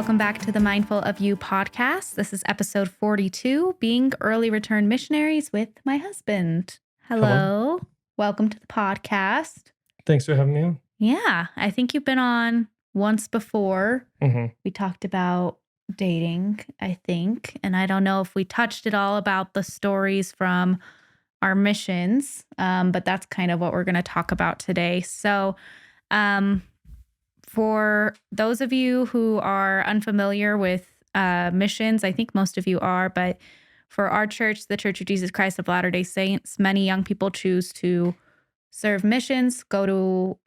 Welcome back to the Mindful of You podcast. This is episode 42, Being Early Return Missionaries with my husband. Hello. Welcome to the podcast. Thanks for having me on. Yeah, I think you've been on once before. We talked about dating, I think. And I don't know if we touched at all about the stories from our missions, but that's kind of what we're going to talk about today. So, for those of you who are unfamiliar with missions, I think most of you are, but for our church, the Church of Jesus Christ of Latter-day Saints, many young people choose to serve missions, go to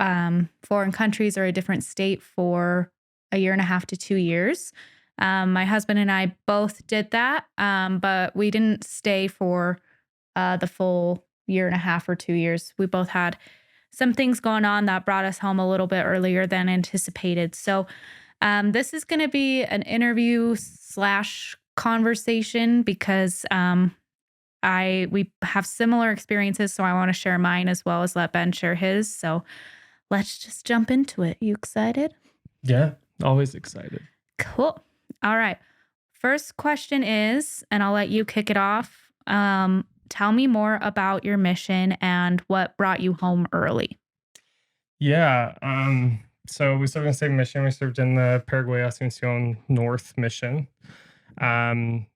foreign countries or a different state for a year and a half to 2 years. My husband and I both did that, but we didn't stay for the full year and a half or 2 years. We both had some things going on that brought us home a little bit earlier than anticipated. So this is going to be an interview / conversation because we have similar experiences, so I want to share mine as well as let Ben share his. So let's just jump into it. You excited? Yeah, always excited. Cool. All right. First question is, and I'll let you kick it off. Tell me more about your mission and what brought you home early. Yeah. So we served in the same mission. We served in the Paraguay Asunción North mission. I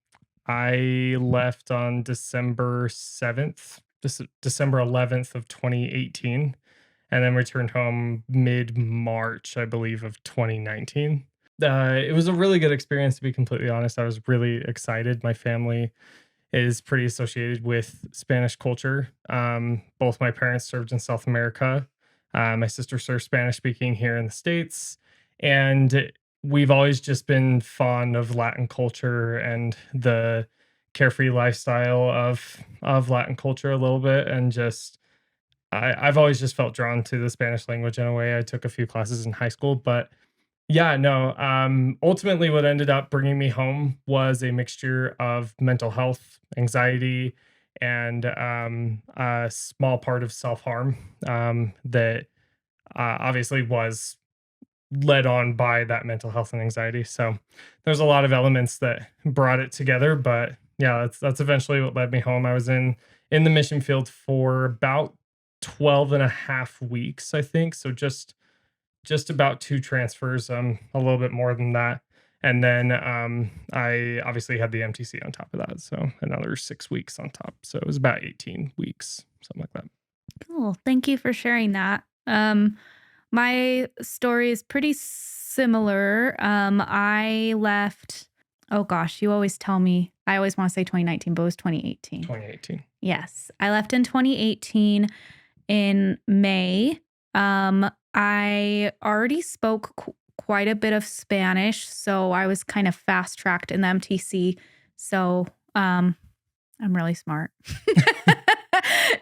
left on December 7th, December 11th of 2018, and then returned home mid-March, I believe, of 2019. It was a really good experience, to be completely honest. I was really excited. My family is pretty associated with Spanish culture. Both my parents served in South America. My sister served Spanish speaking here in the States. And we've always just been fond of Latin culture and the carefree lifestyle of Latin culture a little bit. And just, I've always just felt drawn to the Spanish language in a way. I took a few classes in high school, but yeah, no. Ultimately, what ended up bringing me home was a mixture of mental health, anxiety, and a small part of self-harm that obviously was led on by that mental health and anxiety. So there's a lot of elements that brought it together. But yeah, that's eventually what led me home. I was in the mission field for about 12 and a half weeks, I think. So just about 2 transfers, a little bit more than that. And then I obviously had the MTC on top of that. So another 6 weeks on top. So it was about 18 weeks, something like that. Cool. Thank you for sharing that. My story is pretty similar. I left, oh gosh, you always tell me, I always want to say 2019, but it was 2018. 2018. Yes. I left in 2018 in May. I already spoke quite a bit of Spanish, so I was kind of fast-tracked in the MTC. So I'm really smart.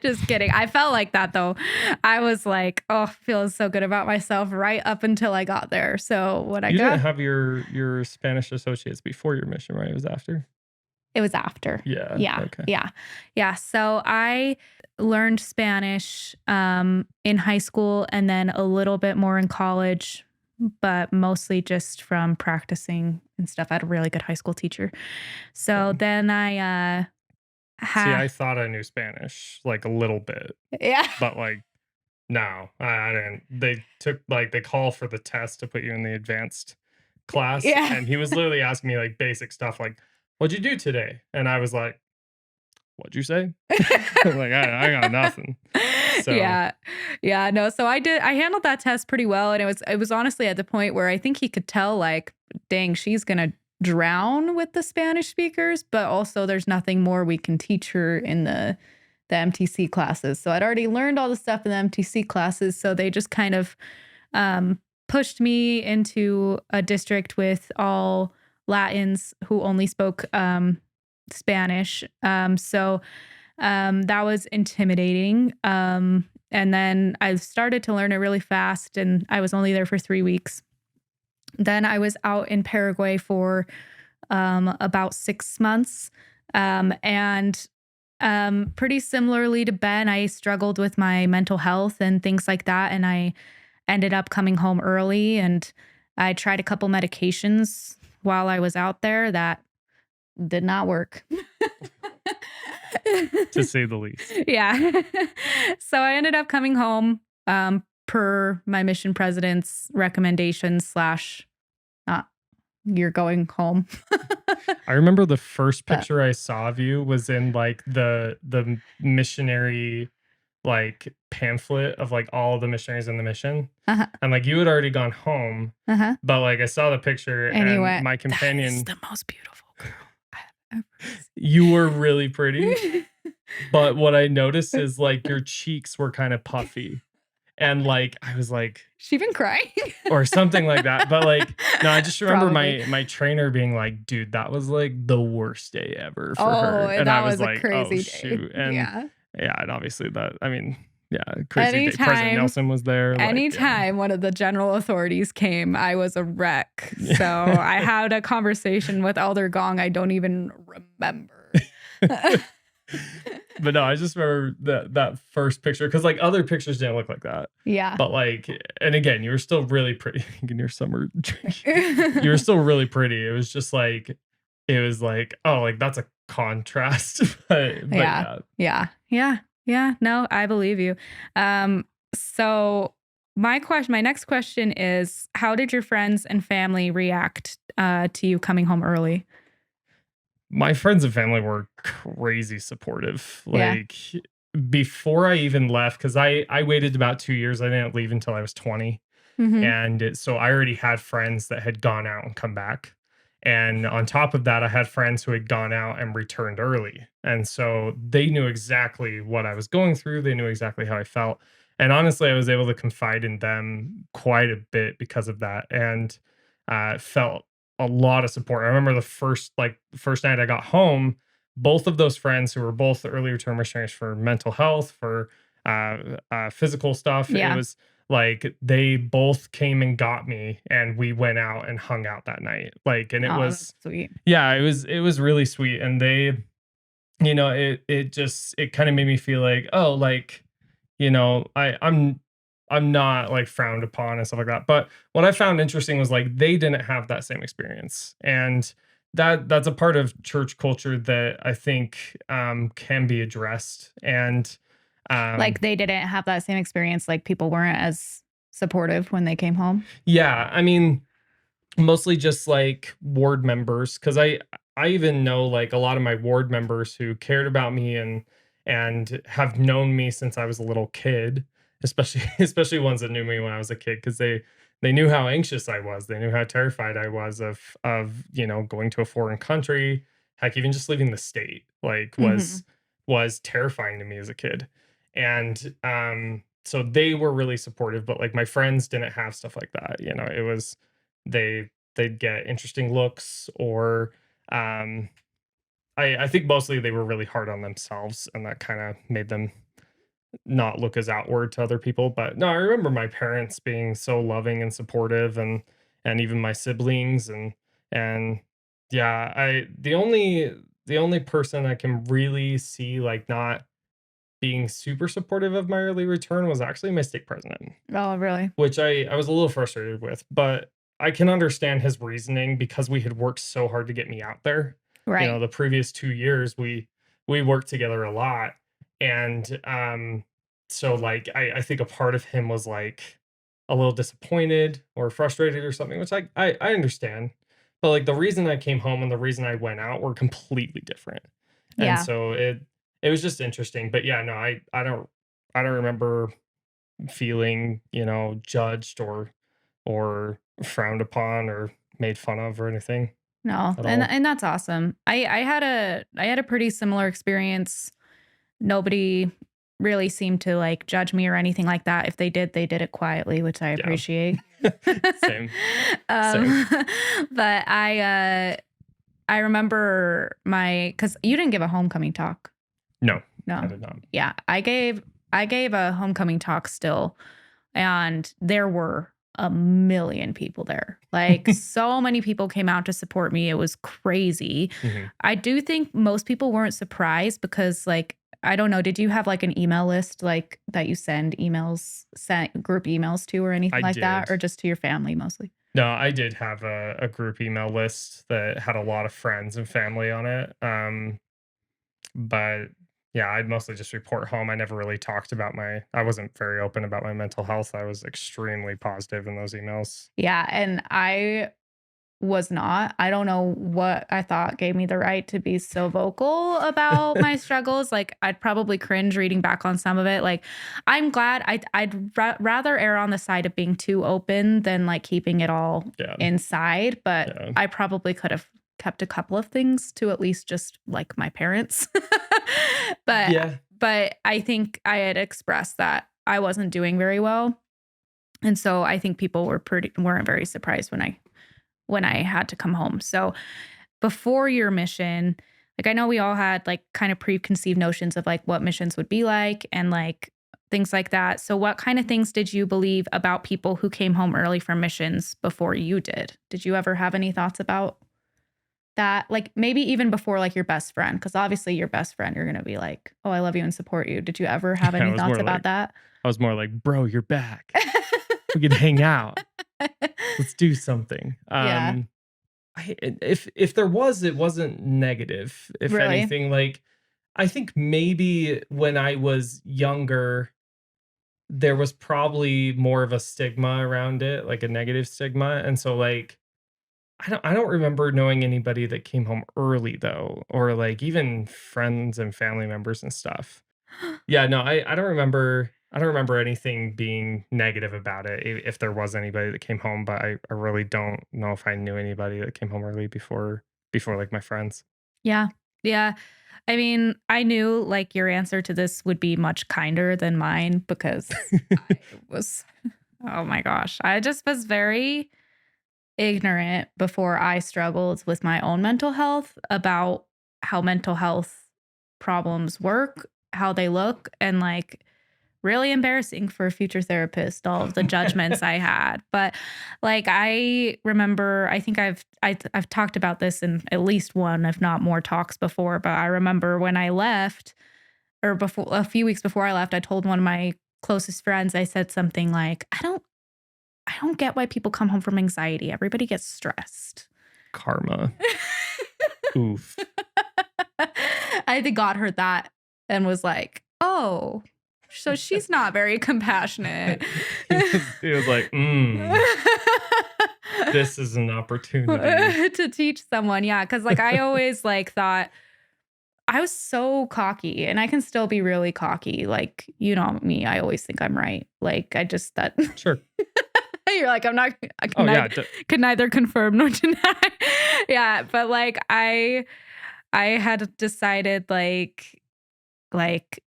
Just kidding. I felt like that, though. I was like, oh, feeling so good about myself right up until I got there. So what I got... You didn't have your Spanish associates before your mission, right? It was after? It was after. Yeah. Okay. Yeah. So I learned Spanish in high school and then a little bit more in college, but mostly just from practicing and stuff. I had a really good high school teacher. So then I See, I thought I knew Spanish like a little bit. Yeah. But like, no, I didn't. They call for the test to put you in the advanced class. Yeah. And he was literally asking me like basic stuff like, what'd you do today? And I was like, what'd you say? Like, I got nothing. So. Yeah. No, so I handled that test pretty well. And it was honestly at the point where I think he could tell like, dang, she's going to drown with the Spanish speakers, but also there's nothing more we can teach her in the MTC classes. So I'd already learned all the stuff in the MTC classes. So they just kind of pushed me into a district with all Latins who only spoke Spanish. So that was intimidating. And then I started to learn it really fast, and I was only there for 3 weeks. Then I was out in Paraguay for about 6 months. And pretty similarly to Ben, I struggled with my mental health and things like that. And I ended up coming home early, and I tried a couple medications while I was out there that did not work. To say the least. Yeah. So I ended up coming home per my mission president's recommendation slash not you're going home. I remember the first But picture I saw of you was in like the missionary like pamphlet of like all the missionaries in the mission. uh-huh, And like you had already gone home, uh-huh. but like I saw the picture And he and went, my that is companion, the most beautiful girl I've you were really pretty. ever seen. But what I noticed is like your cheeks were kind of puffy. And like I was like, She been crying? or something like that. But like, no, I just remember Probably. my trainer being like, dude, that was like the worst day ever for her. Oh, And I that was was a like, oh crazy day. shoot. And Yeah. yeah, and obviously that, I mean, yeah, crazy day. President Anytime, Nelson was there. Like, yeah. anytime one of the general authorities came, I was a wreck. So I had a conversation with Elder Gong I don't even remember. But no, I just remember that first picture because like other pictures didn't look like that. Yeah. But like, and again, you were still really pretty in your summer drink. You were still really pretty. It was just like, it was like, oh, like that's a contrast. But Yeah. yeah. Yeah. No, I believe you. So my next question is, how did your friends and family react to you coming home early? My friends and family were crazy supportive. Yeah. Like before I even left, because I waited about 2 years. I didn't leave until I was 20. Mm-hmm. So I already had friends that had gone out and come back. And on top of that, I had friends who had gone out and returned early. And so they knew exactly what I was going through. They knew exactly how I felt. And honestly, I was able to confide in them quite a bit because of that. And felt a lot of support. I remember the first night I got home, both of those friends who were both early return missionaries for mental health, for physical stuff. It Yeah. was like they both came and got me and we went out and hung out that night. Like, and it Oh, was, that's sweet. yeah, it was really sweet. And they, it kind of made me feel like, oh, like, I'm not like frowned upon and stuff like that. But what I found interesting was like they didn't have that same experience. And that's a part of church culture that I think can be addressed. And Like they didn't have that same experience. Like people weren't as supportive when they came home. yeah, I mean, mostly just like ward members, because I even know like a lot of my ward members who cared about me and have known me since I was a little kid, especially especially ones that knew me when I was a kid, because they knew how anxious I was. They knew how terrified I was of going to a foreign country. Heck, even just leaving the state like Mm-hmm. was terrifying to me as a kid. And so they were really supportive, but like my friends didn't have stuff like that. It was they'd get interesting looks, or um I think mostly they were really hard on themselves, and that kind of made them not look as outward to other people. But no, I remember my parents being so loving and supportive, and even my siblings, and yeah, I the only person I can really see like not being super supportive of my early return was actually my stake president, Oh, really? which I was a little frustrated with, but I can understand his reasoning because we had worked so hard to get me out there. Right. The previous 2 years we worked together a lot, and so like I think a part of him was like a little disappointed or frustrated or something, which I understand. But like the reason I came home and the reason I went out were completely different, and Yeah. so it was just interesting. But yeah, no, I don't remember feeling, judged or frowned upon or made fun of or anything No, at and all. and that's awesome. I had a pretty similar experience. Nobody really seemed to like judge me or anything like that. If they did it quietly, which I Yeah. appreciate. Same. Same. um, but I remember because you didn't give a homecoming talk. No, I No. did not. Yeah, I gave a homecoming talk still, and there were a million people there. Like so many people came out to support me. It was crazy. Mhm. I do think most people weren't surprised because like I don't know, did you have like an email list like that you sent group emails to or anything I like that, did. or just to your family mostly? No, I did have a group email list that had a lot of friends and family on it. But yeah, I'd mostly just report home. I never really talked about I wasn't very open about my mental health. I was extremely positive in those emails. Yeah, and I was not. I don't know what I thought gave me the right to be so vocal about my struggles. Like, I'd probably cringe reading back on some of it. Like, I'm glad I'd rather err on the side of being too open than like keeping it all Yeah. inside. But Yeah. I probably could have kept a couple of things to at least just like my parents. but Yeah. but I think I had expressed that I wasn't doing very well. And so I think people weren't very surprised when I had to come home. So before your mission, like I know we all had like kind of preconceived notions of like what missions would be like and like things like that. So what kind of things did you believe about people who came home early from missions before you did? Did you ever have any thoughts about that? Like maybe even before like your best friend, because obviously your best friend, you're gonna be like, oh, I love you and support you. Did you ever have I any was thoughts more about like that? I was more like, bro, you're back. We could hang out. Let's do something. Yeah, If there was, it wasn't negative. If really. anything, like I think maybe when I was younger, there was probably more of a stigma around it, like a negative stigma. And so like I don't remember knowing anybody that came home early though, or like even friends and family members and stuff. Yeah, no, I don't remember anything being negative about it if there was anybody that came home, but I really don't know if I knew anybody that came home early before like my friends. Yeah. Yeah. I mean, I knew like your answer to this would be much kinder than mine because I was, oh my gosh, I just was very ignorant before I struggled with my own mental health about how mental health problems work, how they look, and like really embarrassing for a future therapist, all of the judgments I had. But like I remember, I think I've talked about this in at least one, if not more talks before, but I remember when I left or before a few weeks before I left, I told one of my closest friends, I said something like, I don't get why people come home from anxiety. Everybody gets stressed. Karma. Oof. I think God heard that and was like, oh, so she's not very compassionate. He was like, this is an opportunity. To teach someone. Yeah. Cause like I always like thought I was so cocky and I can still be really cocky. Like, you know me, I always think I'm right. Like I just that Sure. you're like, I Oh yeah. can neither confirm nor deny. Yeah. But like I had decided like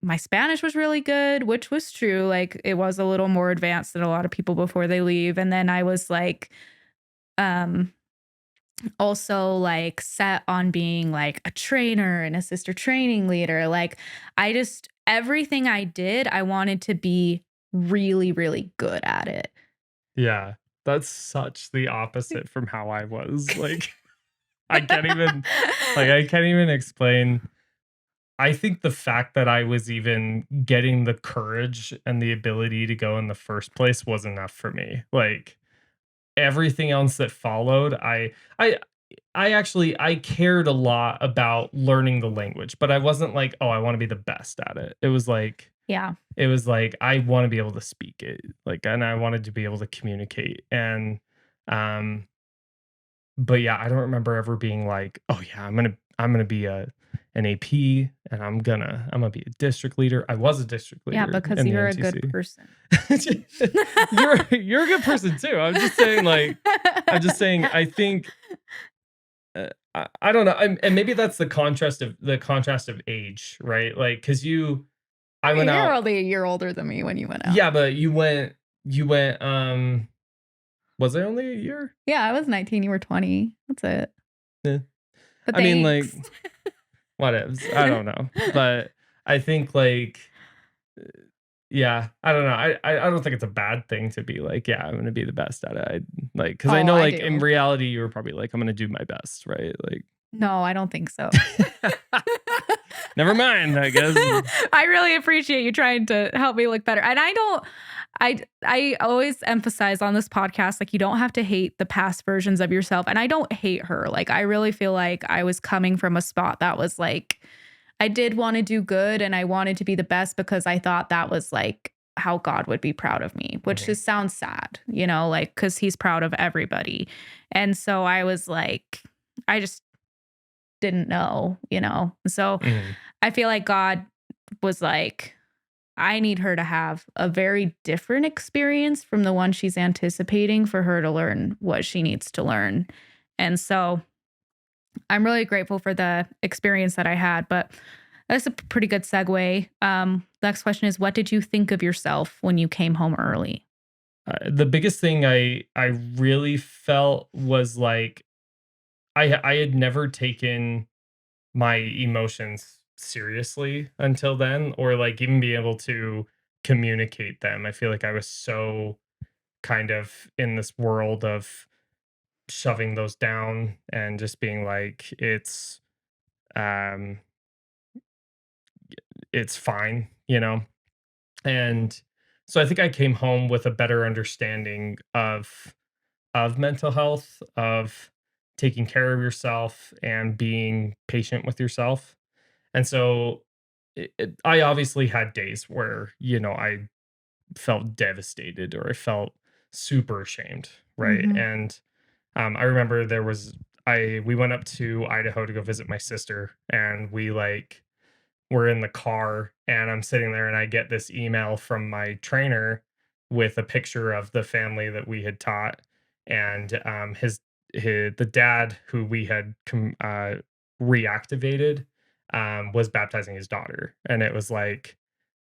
my Spanish was really good, which was true. Like it was a little more advanced than a lot of people before they leave. And then I was like, um, also like set on being like a trainer and a sister training leader. Like I just, everything I did, I wanted to be really, really good at it. Yeah. That's such the opposite from how I was. Like I can't even I can't even explain. I think the fact that I was even getting the courage and the ability to go in the first place was enough for me. Like everything else that followed, I I cared a lot about learning the language, but I wasn't like, "Oh, I wanna be the best at it." Yeah. It was like, I wanna be able to speak it, like, and I wanted to be able to communicate, and, um but yeah, I don't remember ever being like, "Oh yeah, I'm gonna be an AP and I'm gonna be a district leader." I was a district Yeah. leader Because in the you're a good MTC. person. You're a good person too. I'm just saying I think I don't know. And maybe that's the contrast of age, right? Like cuz I went You're out. only a year older than me when you went out. Yeah, but you went was I only a year? Yeah, I was 19, you were 20. That's it. Yeah. But I mean like thanks. whatevs. I don't know. But I think like yeah, I don't know. I don't think it's a bad thing to be like, yeah, I'm gonna be the best at it. Because I Oh, know I like in do. reality you were probably like, I'm gonna do my best, right? Like No, I don't think so. Never mind, I guess. I really appreciate you trying to help me look better. And I always emphasize on this podcast, like, you don't have to hate the past versions of yourself. And I don't hate her. Like, I really feel like I was coming from a spot that was like, I did want to do good and I wanted to be the best because I thought that was like how God would be proud of me, which just sounds sad, like, because he's proud of everybody. And so I was like, I just didn't know. So Mhm. I feel like God was like, I need her to have a very different experience from the one she's anticipating for her to learn what she needs to learn. And so I'm really grateful for the experience that I had, but that's a pretty good segue. Next question is, what did you think of yourself when you came home early? The biggest thing I really felt was like I had never taken my emotions seriously until then, or like even be able to communicate them. I feel like I was so kind of in this world of shoving those down and just being like um it's fine, and so I think I came home with a better understanding of mental health, of taking care of yourself and being patient with yourself. And so I obviously had days where, I felt devastated or I felt super ashamed, right? Mm-hmm. And I remember we went up to Idaho to go visit my sister, and we like were in the car, and I'm sitting there and I get this email from my trainer with a picture of the family that we had taught, and the dad who we had reactivated was baptizing his daughter. And it was like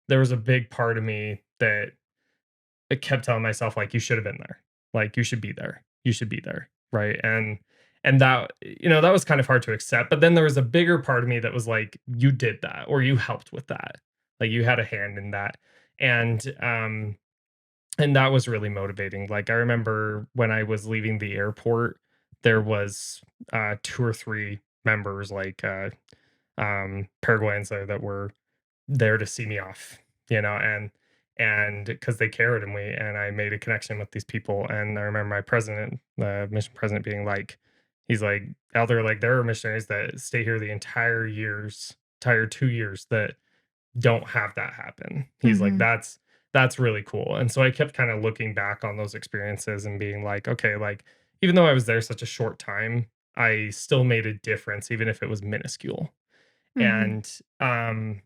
there was a big part of me that I kept telling myself, like, you should have been there. Like, you should be there. You should be there. Right. And that, that was kind of hard to accept. But then there was a bigger part of me that was like, you did that, or you helped with that. Like, you had a hand in that. And that was really motivating. Like, I remember when I was leaving the airport, there was two or three members, like Paraguayans there, that were there to see me off, and because they cared, and I made a connection with these people. And I remember my president, the mission president, being like, he's like, out there, like, there are missionaries that stay here the entire 2 years that don't have that happen. He's like, Mm-hmm. that's really cool. And so I kept kind of looking back on those experiences and being like, okay, like, even though I was there such a short time, I still made a difference, even if it was minuscule. Mm-hmm. And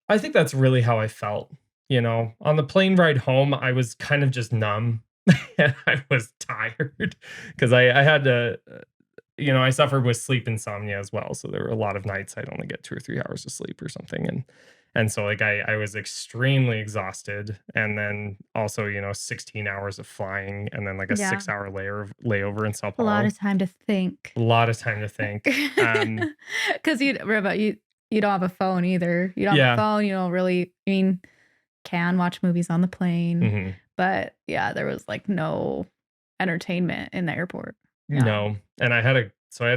I think that's really how I felt. On the plane ride home, I was kind of just numb and I was tired because I had to, I suffered with sleep insomnia as well. So there were a lot of nights I'd only get 2 or 3 hours of sleep or something. And so like I was extremely exhausted. And then also, 16 hours of flying and then like a Yeah. 6 hour layover in Sao A lot Paulo. of time to think. A lot of time to think. Because you don't have a phone either. You don't have a Yeah. phone. You don't really, I mean, can watch movies on the plane. Mhm. But yeah, there was like no entertainment in the airport. Yeah. No. And I had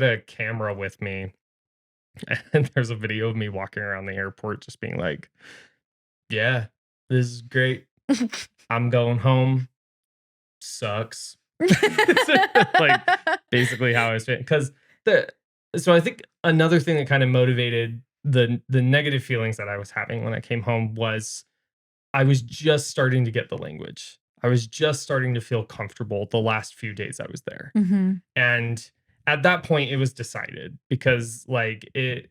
a camera with me. And there's a video of me walking around the airport just being like, "Yeah, this is great. I'm going home. Sucks." Like, basically how I was feeling. 'Cause the so I think another thing that kind of motivated the negative feelings that I was having when I came home was I was just starting to get the language. I was just starting to feel comfortable the last few days I was there. Mm-hmm. And at that point, it was decided because, like, if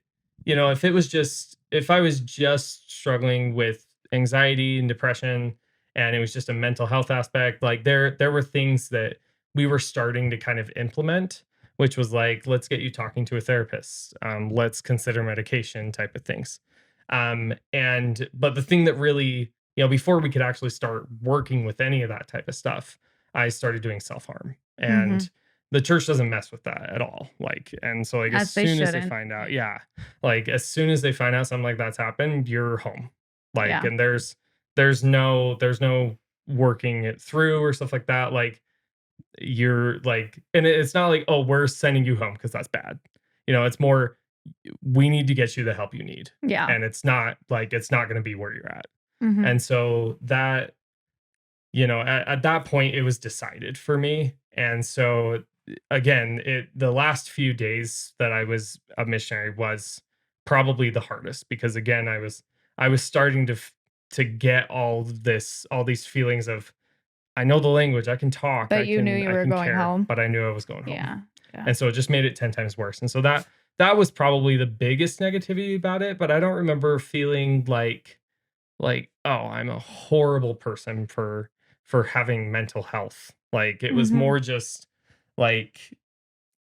I was just struggling with anxiety and depression and it was just a mental health aspect, like, there were things that we were starting to kind of implement, which was like, let's get you talking to a therapist. Let's consider medication type of things. But the thing that really, before we could actually start working with any of that type of stuff, I started doing self harm. Mm-hmm. And the church doesn't mess with that at all. Like, and so like as As they soon as they shouldn't. find out, yeah, like as soon as they find out something like that's happened, you're home. Like, Yeah. and there's no working it through or stuff like that. Like, you're like, and it's not like, oh, we're sending you home because that's bad. It's more we need to get you the help you need. Yeah. And it's not going to be where you're at. Mhm. And so that, at that point it was decided for me. And so again, the last few days that I was a missionary was probably the hardest, because again, I was starting to get all these feelings of, I know the language, I can talk, But you knew you I were can going care, home. but I knew I was going home. Yeah. Yeah. And so it just made it 10 times worse. And so that was probably the biggest negativity about it, but I don't remember feeling like, oh, I'm a horrible person for having mental health. Like, it was Mhm. more just like,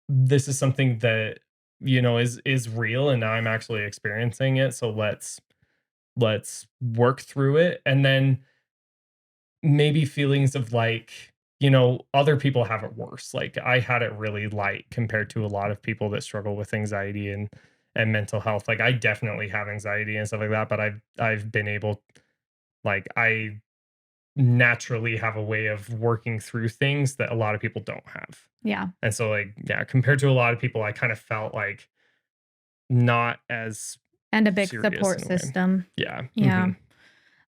this is something that, is real, and now I'm actually experiencing it. So let's work through it. And then maybe feelings of like, other people have it worse. Like, I had it really light compared to a lot of people that struggle with anxiety and mental health. Like, I definitely have anxiety and stuff like that, but I've been able, like, I naturally have a way of working through things that a lot of people don't have. Yeah. And so, like, yeah, compared to a lot of people, I kind of felt like not as And a big serious support in a way. system. Yeah. Yeah.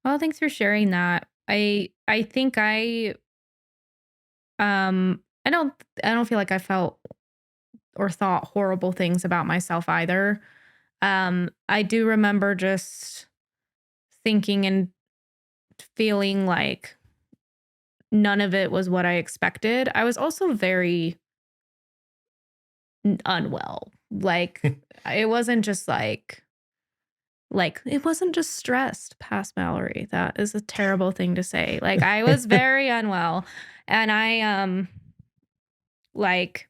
Well, thanks for sharing that. I think I don't feel like I felt or thought horrible things about myself either. I do remember just thinking and feeling like none of it was what I expected. I was also very unwell. Like, it wasn't just like it wasn't just stressed past Mallory. That is a terrible thing to say. Like, I was very unwell, and like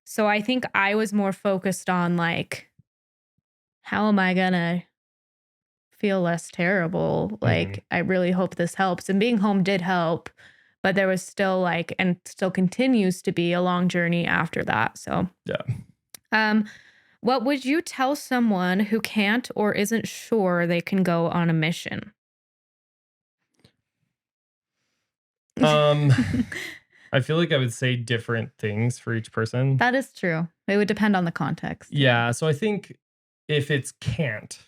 so I think I was more focused on like, how am I gonna feel less terrible? Mhm. Like, I really hope this helps. And being home did help, but there was still like, and still continues to be, a long journey after that. So, Yeah. um, what would you tell someone who can't or isn't sure they can go on a mission? Um, I feel like I would say different things for each person. That is true. It would depend on the context. Yeah. Yeah, so I think if it's can't,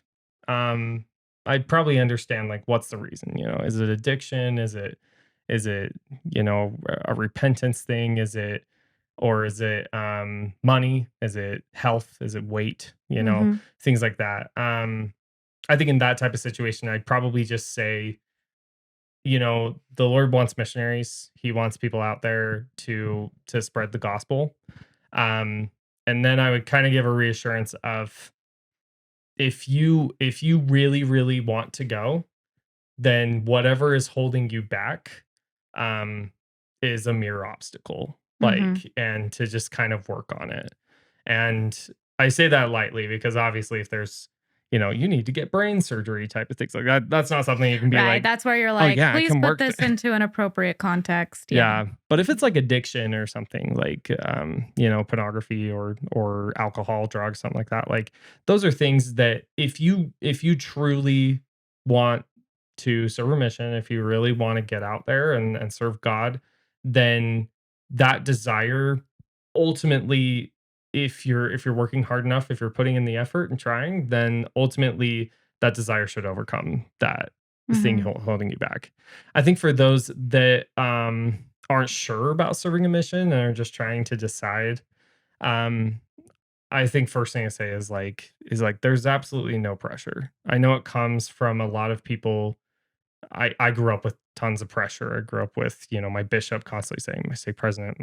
um, I'd probably understand, like, what's the reason, Is it addiction? Is it, a repentance thing? Is it money? Is it health? Is it weight? Mhm. Things like that. I think in that type of situation, I'd probably just say, the Lord wants missionaries. He wants people out there to spread the gospel. Um, and then I would kind of give a reassurance of, if you really really want to go, then whatever is holding you back um is a mere obstacle. Mhm. Like, and to just kind of work on it. And I say that lightly, because obviously if there's, you need to get brain surgery type of things like that, that's not something you can be Right. like, That's where you're oh like, yeah, I please can put work this into an appropriate context. Yeah. yeah, but if it's like addiction or something like, pornography or alcohol, drugs, something like that, like, those are things that if you truly want to serve a mission, if you really want to get out there and serve God, then that desire, ultimately, if you're working hard enough, if you're putting in the effort and trying, then ultimately that desire should overcome that thing Mhm. holding you back. I think for those that aren't sure about serving a mission and are just trying to decide, um, I think first thing to say is like there's absolutely no pressure. I know it comes from a lot of people. I grew up with tons of pressure. I grew up with, my bishop constantly saying, my stake president,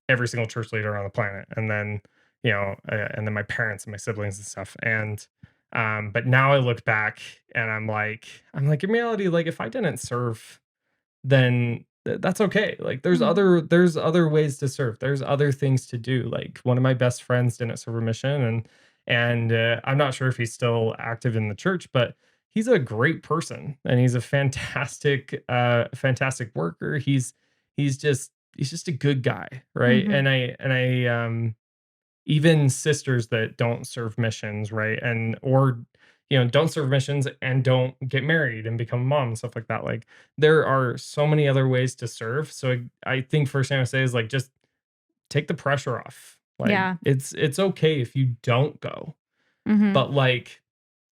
every single church leader on the planet, and then, and then my parents and my siblings and stuff. And but now I look back and I'm like, in reality, like, if I didn't serve, then that's okay. Like, Mhm. there's other ways to serve. There's other things to do. Like, one of my best friends didn't serve a mission, and I'm not sure if he's still active in the church, but he's a great person, and he's a fantastic worker. He's just a good guy, right? Mhm. And I even sisters that don't serve missions, right? And or don't serve missions and don't get married and become a mom and stuff like that. Like, there are so many other ways to serve. So I think first thing I would say is, like, just take the pressure off. Like, Yeah. it's okay if you don't go. Mhm. But, like,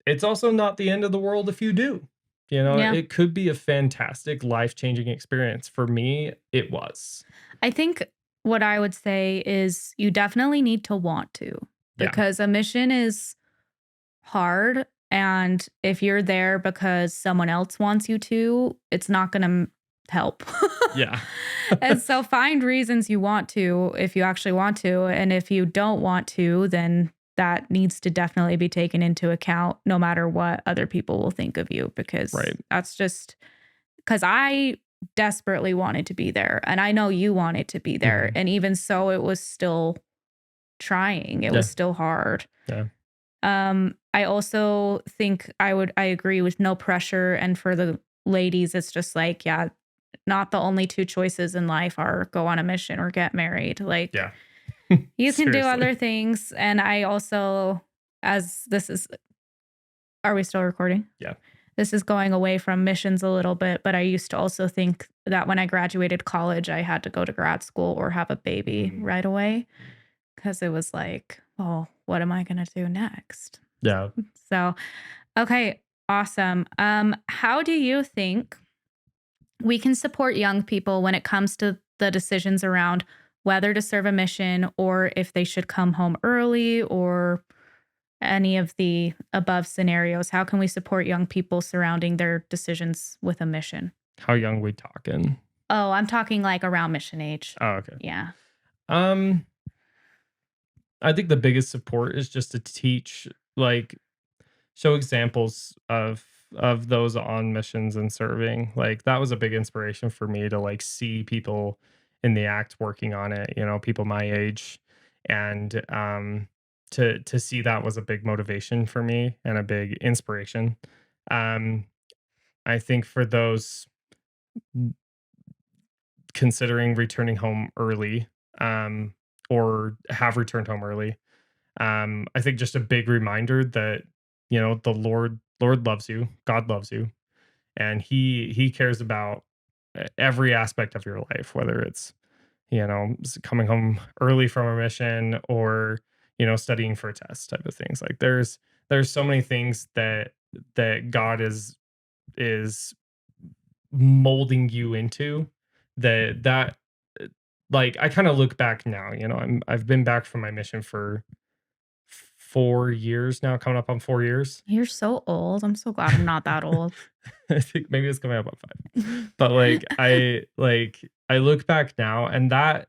it's also not the end of the world if you do. You know, Yeah. it could be a fantastic life-changing experience. For me, it was. I think what I would say is you definitely need to want to, Yeah. because a mission is hard, and if you're there because someone else wants you to, it's not gonna help. Yeah. And so find reasons you want to if you actually want to, and if you don't want to, then that needs to definitely be taken into account no matter what other people will think of you, because Right. that's just because I desperately wanted to be there and I know you wanted to be there. Mhm. And even so, it was still trying, it was Yeah. still hard. Yeah. I also think I agree with no pressure. And for the ladies, it's just like, yeah, not the only two choices in life are go on a mission or get married. Like Yeah. you can do Seriously. other things. And I also, as this is, are we still recording? Yeah. This is going away from missions a little bit, but I used to also think that when I graduated college, I had to go to grad school or have a baby Mm. right away, because it was like, oh, what am I going to do next? Yeah. So, okay, awesome. How do you think we can support young people when it comes to the decisions around whether to serve a mission or if they should come home early or any of the above scenarios? How can we support young people surrounding their decisions with a mission? How young we talking? Oh, I'm talking like around mission age. Oh, okay. Yeah. Um, I think the biggest support is just to teach, like, show examples of those on missions and serving. Like, that was a big inspiration for me to, like, see people in the act working on it, you know, people my age. And to see that was a big motivation for me and a big inspiration. Um, I think for those considering returning home early, um, or have returned home early, I think just a big reminder that, you know, the Lord loves you, God loves you, and He cares about every aspect of your life, whether it's, you know, coming home early from a mission or, you know, studying for a test type of things. Like there's so many things that God is molding you into that like I kind of look back now, you know, I've been back from my mission for 4 years now, coming up on 4 years. You're so old. I'm so glad I'm not that old. I think maybe it's coming up on 5. But I look back now and that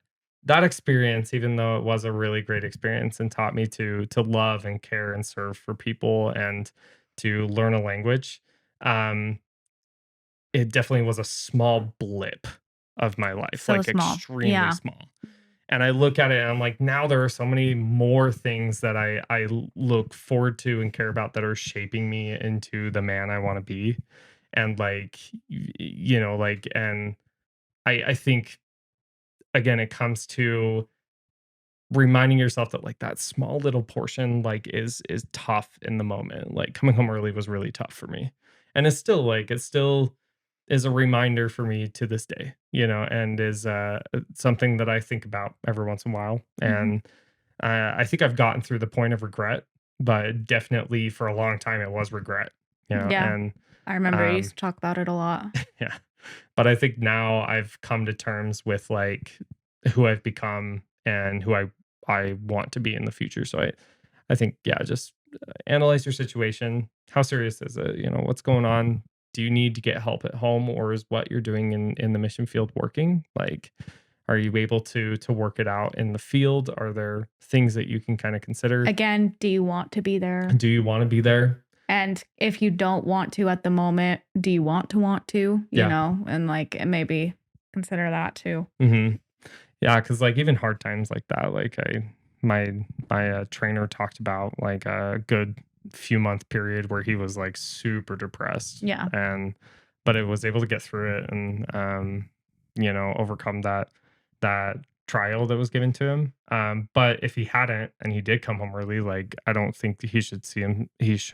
experience, even though it was a really great experience and taught me to love and care and serve for people and to learn a language, um, it definitely was a small blip of my life, So like small. extremely Yeah. small. And I look at it and I'm like, now there are so many more things that I look forward to and care about that are shaping me into the man I want to be. And like, you know, like, and I think again, it comes to reminding yourself that like that small little portion like is tough in the moment. Like coming home early was really tough for me. And it still is a reminder for me to this day, you know, and is something that I think about every once in a while. Mhm. And I think I've gotten through the point of regret, but definitely for a long time it was regret, you know, Yeah. and I remember you used um to talk about it a lot. yeah. But I think now I've come to terms with like who I've become and who I want to be in the future. So I think yeah, just analyze your situation. How serious is it? You know, what's going on? Do you need to get help at home, or is what you're doing in the mission field working? Like, are you able to work it out in the field? Are there things that you can kind of consider? Again, do you want to be there? Do you want to be there? And if you don't want to at the moment, do you want to, you Yeah. know, and like and maybe consider that too. Hmm. Yeah, because like even hard times like that, like my trainer talked about like a good few month period where he was like super depressed Yeah. and but it was able to get through it and you know overcome that trial that was given to him. But if he hadn't and he did come home early, like I don't think he should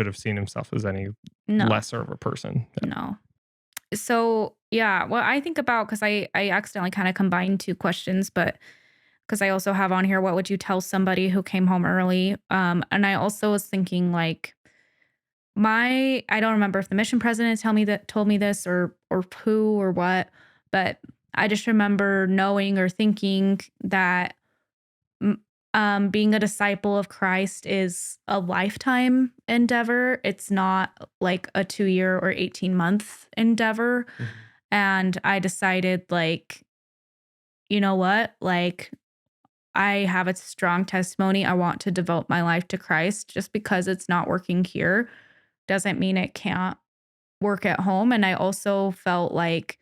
have seen himself as any No. lesser of a person. No. So, yeah, what I think about, because I accidentally kind of combined two questions, but because I also have on here, what would you tell somebody who came home early? And I also was thinking like I don't remember if the mission president told me this or who or what, but I just remember knowing or thinking that m- being a disciple of Christ is a lifetime endeavor. It's not like a 2-year or 18-month endeavor. Mhm. And I decided like, you know what? Like I have a strong testimony. I want to devote my life to Christ. Just because it's not working here doesn't mean it can't work at home. And I also felt like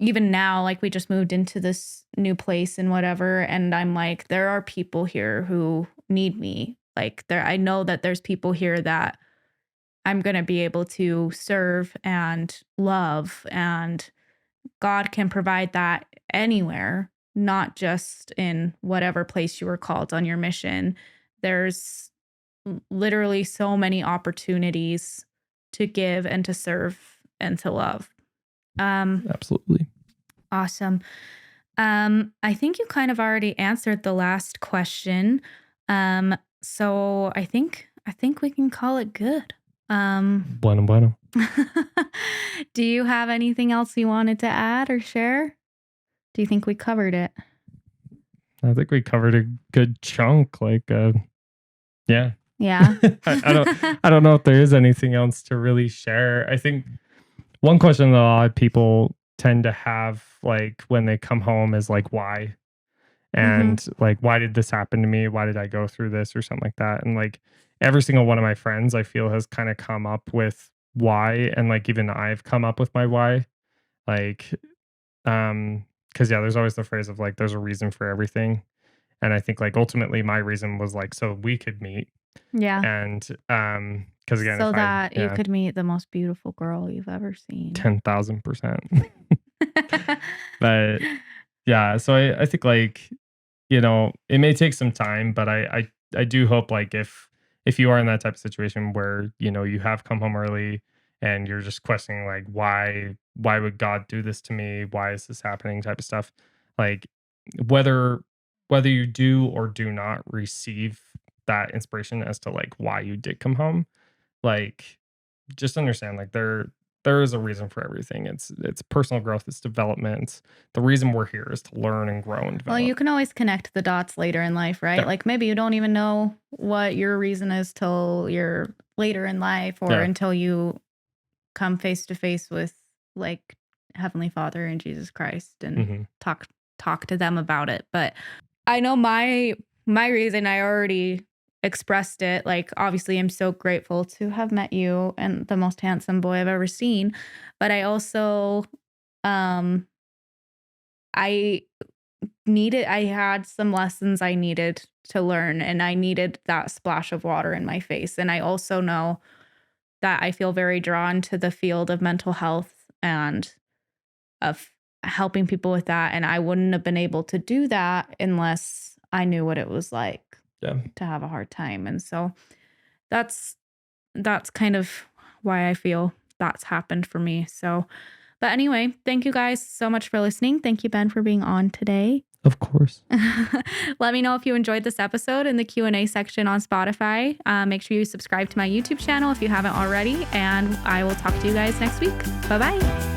even now, like we just moved into this new place and whatever. And I'm like, there are people here who need me. Like I know that there's people here that I'm going to be able to serve and love, and God can provide that anywhere, not just in whatever place you were called on your mission. There's literally so many opportunities to give and to serve and to love. Absolutely. Awesome. I think you kind of already answered the last question. So I think we can call it good. Bueno. Do you have anything else you wanted to add or share? Do you think we covered it? I think we covered a good chunk. Like, yeah. Yeah. I don't know if there is anything else to really share. I think one question that a lot of people tend to have, like when they come home, is like, why? And like, why did this happen to me? Why did I go through this or something like that? And like every single one of my friends, I feel, has kind of come up with why. And like even I've come up with my why. Like, because yeah, there's always the phrase of like, there's a reason for everything. And I think like ultimately my reason was like so we could meet. Yeah. And because again, So if that you yeah, could meet the most beautiful girl you've ever seen. 10,000%. But yeah, so I think like, you know, it may take some time, but I do hope like if you are in that type of situation where, you know, you have come home early and you're just questioning like why would God do this to me? Why is this happening type of stuff? Like whether you do or do not receive that inspiration as to like why you did come home, like just understand like there is a reason for everything. It's personal growth, it's development. The reason we're here is to learn and grow and develop. Well, you can always connect the dots later in life, right? Yeah. Like maybe you don't even know what your reason is till you're later in life, or Yeah. until you come face to face with like Heavenly Father and Jesus Christ and talk to them about it. But I know my reason, I already expressed it. Like obviously I'm so grateful to have met you and the most handsome boy I've ever seen. But I also I I had some lessons I needed to learn, and I needed that splash of water in my face. And I also know that I feel very drawn to the field of mental health and of helping people with that. And I wouldn't have been able to do that unless I knew what it was like to have a hard time. And so that's kind of why I feel that's happened for me. So, but anyway, thank you guys so much for listening. Thank you, Ben, for being on today. Of course. Let me know if you enjoyed this episode in the Q&A section on Spotify. Make sure you subscribe to my YouTube channel if you haven't already, and I will talk to you guys next week. Bye-bye.